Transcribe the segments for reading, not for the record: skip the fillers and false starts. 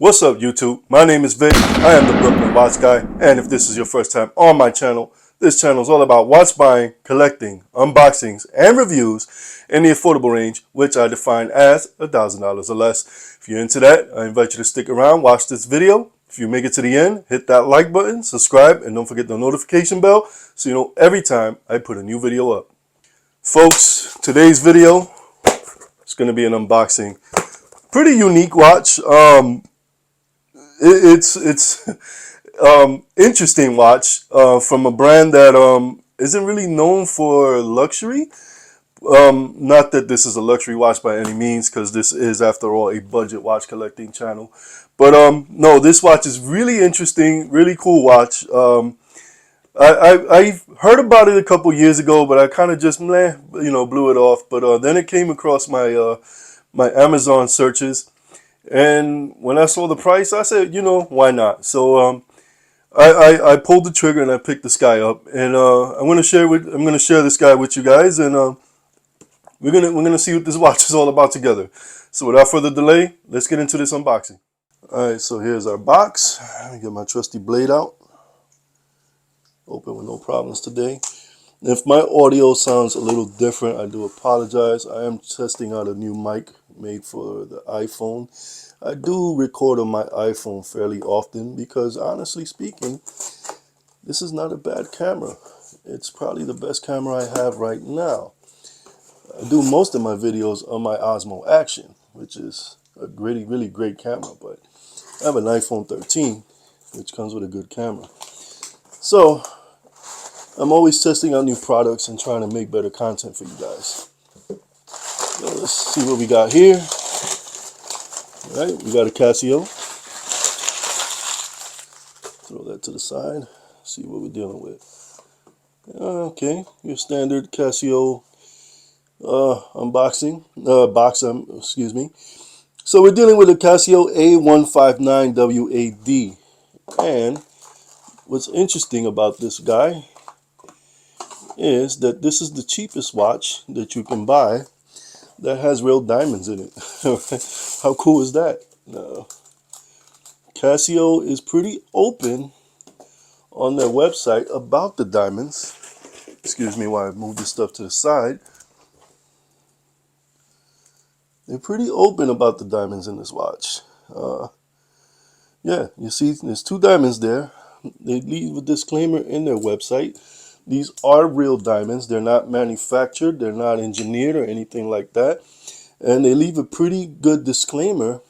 What's up, YouTube? My name is Vic. I am the Brooklyn Watch Guy, and if this is your first time on my channel, this channel is all about watch buying, collecting, unboxings, and reviews in the affordable range, which I define as $1,000 or less. If you're into that, I invite you to stick around, watch this video. If you make it to the end, hit that like button, subscribe, and don't forget the notification bell so you know every time I put a new video up. Folks, today's video is going to be an unboxing. Pretty unique watch. It's interesting watch from a brand that isn't really known for luxury. Not that this is a luxury watch by any means, because this is, after all, a budget watch collecting channel. But no, this watch is really interesting, really cool watch. I heard about it a couple years ago, but I kind of just blew it off. But then it came across my my Amazon searches. And when I saw the price, I said, why not? So I pulled the trigger and I picked this guy up, and I'm gonna share this guy with you guys, and we're gonna see what this watch is all about together. So without further delay, let's get into this unboxing. All right, so here's our box. Let me get my trusty blade out. Open with no problems today. If my audio sounds a little different, I do apologize. I am testing out a new mic made for the iPhone. I do record on my iPhone fairly often because, honestly speaking, this is not a bad camera. It's probably the best camera I have right now. I do most of my videos on my Osmo Action, which is a really great camera, but I have an iPhone 13, which comes with a good camera. So I'm always testing out new products and trying to make better content for you guys. So let's see what we got here. All right, we got a Casio. Throw that to the side. See what we're dealing with. Okay, your standard Casio unboxing box. Excuse me. So we're dealing with a Casio A159-WAD, and what's interesting about this guy is that this is the cheapest watch that you can buy that has real diamonds in it. How cool is that? Casio is pretty open on their website about the diamonds. Excuse me while I move this stuff to the side. They're pretty open about the diamonds in this watch. Yeah, you see there's two diamonds there. They leave a disclaimer in their website. These are real diamonds. They're not manufactured. They're not engineered or anything like that. And they leave a pretty good disclaimer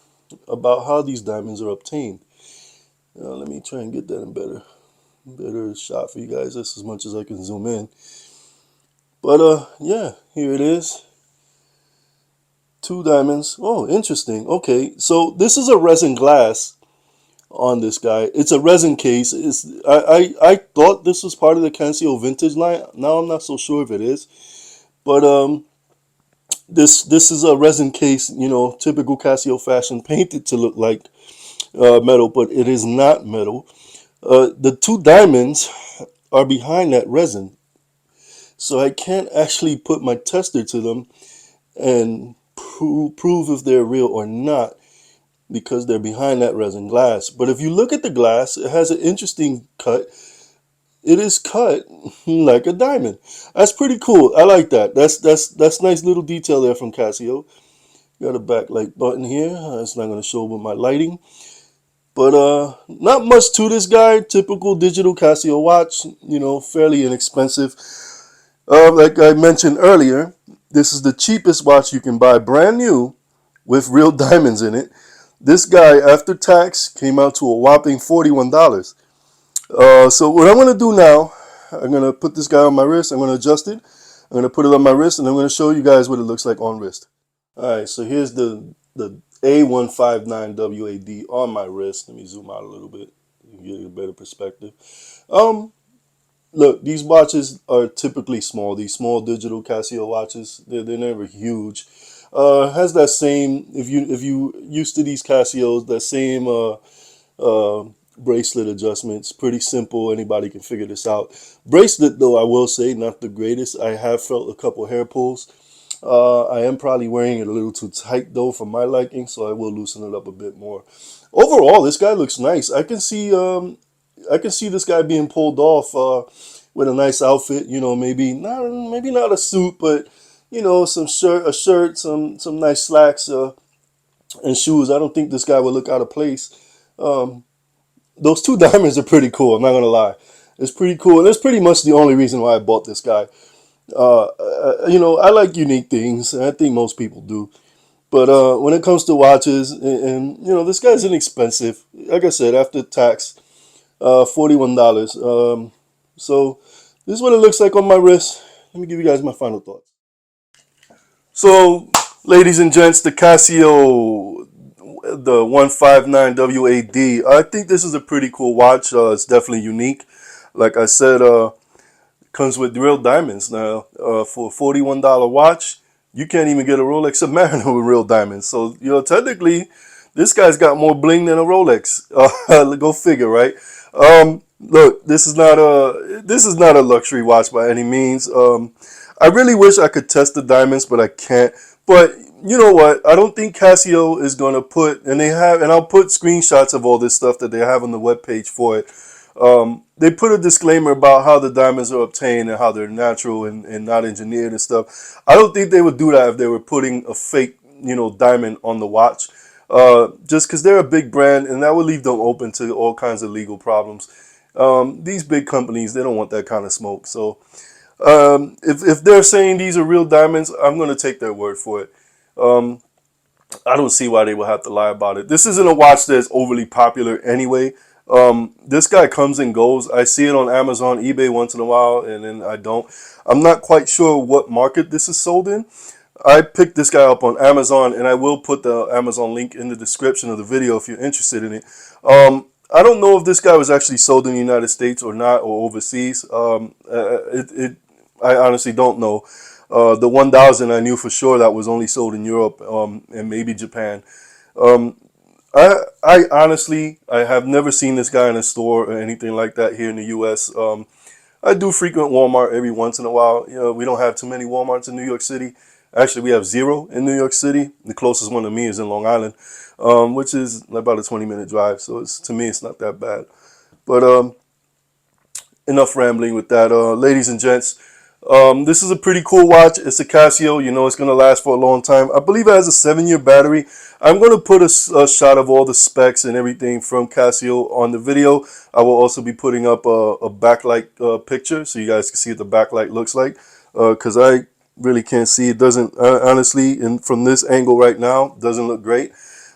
about how these diamonds are obtained. Let me try and get that in better shot for you guys. That's as much as I can zoom in. But yeah, here it is. Two diamonds. Oh, interesting. Okay, so this is a resin glass on this guy. It's a resin case. I thought this was part of the Casio vintage line. Now I'm not so sure if it is, but this is a resin case, typical Casio fashion, painted to look like metal, but it is not metal. The two diamonds are behind that resin, so I can't actually put my tester to them and prove if they're real or not, because they're behind that resin glass. But if you look at the glass, it has an interesting cut. It is cut like a diamond. That's pretty cool. I like that. That's nice little detail there from Casio. Got a backlight button here. It's not going to show with my lighting. But not much to this guy. Typical digital Casio watch, fairly inexpensive. Like I mentioned earlier, this is the cheapest watch you can buy brand new with real diamonds in it. This guy, after tax, came out to a whopping $41. So what I'm going to do now, I'm going to put this guy on my wrist. I'm going to adjust it. I'm going to put it on my wrist, and I'm going to show you guys what it looks like on wrist. All right, so here's the A159-WAD on my wrist. Let me zoom out a little bit and get a better perspective. Look, these watches are typically small. These small digital Casio watches, they're never huge. Has that same, if you used to these Casios, that same bracelet adjustments. Pretty simple. Anybody can figure this out. Bracelet, though, I will say, not the greatest. I have felt a couple hair pulls. I am probably wearing it a little too tight though for my liking, so I will loosen it up a bit more. Overall, this guy looks nice. I can see this guy being pulled off with a nice outfit. You know, maybe not a suit, but you know, a shirt, some nice slacks and shoes. I don't think this guy would look out of place. Um, those two diamonds are pretty cool. I'm not gonna lie, it's pretty cool, and that's pretty much the only reason why I bought this guy. You know, I like unique things, and I think most people do. But when it comes to watches, and you know, this guy's inexpensive. Like I said, after tax, $41. So this is what it looks like on my wrist. Let me give you guys my final thoughts. So, ladies and gents, the Casio, the 159-WAD. I think this is a pretty cool watch. It's definitely unique. Like I said, comes with real diamonds. Now, for a $41 watch, you can't even get a Rolex Submariner with real diamonds. So, you know, technically, this guy's got more bling than a Rolex. Go figure, right? Look, this is not a luxury watch by any means. I really wish I could test the diamonds, but I can't. But you know what? I don't think Casio is gonna put, and I'll put screenshots of all this stuff that they have on the webpage for it. They put a disclaimer about how the diamonds are obtained and how they're natural and not engineered and stuff. I don't think they would do that if they were putting a fake, you know, diamond on the watch. Just because they're a big brand, and that would leave them open to all kinds of legal problems. These big companies, they don't want that kind of smoke. So if they're saying these are real diamonds, I'm going to take their word for it. I don't see why they would have to lie about it. This isn't a watch that's overly popular anyway. This guy comes and goes. I see it on Amazon, eBay once in a while, and then I don't. I'm not quite sure what market this is sold in. I picked this guy up on Amazon, and I will put the Amazon link in the description of the video if you're interested in it. I don't know if this guy was actually sold in the United States or not, or overseas. I honestly don't know. The 1000 I knew for sure that was only sold in Europe and maybe Japan. Um, I honestly, I have never seen this guy in a store or anything like that here in the U.S. I do frequent Walmart every once in a while. You know, we don't have too many Walmarts in New York City. Actually, we have zero in New York City. The closest one to me is in Long Island, which is about a 20-minute drive. So to me, it's not that bad. But enough rambling with that. Ladies and gents, this is a pretty cool watch. It's a Casio. You know it's going to last for a long time. I believe it has a 7-year battery. I'm going to put a shot of all the specs and everything from Casio on the video. I will also be putting up a backlight picture so you guys can see what the backlight looks like. Because I really can't see. It doesn't, honestly, and from this angle right now, doesn't look great.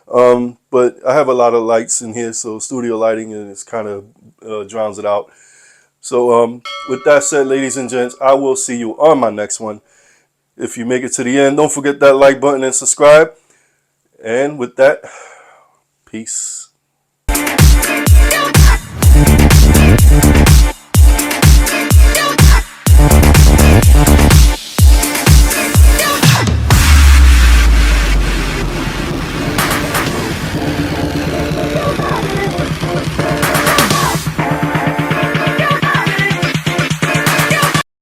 But I have a lot of lights in here, so studio lighting, and it's kind of drowns it out. So with that said, ladies and gents, I will see you on my next one. If you make it to the end, don't forget that like button and subscribe. And with that, peace.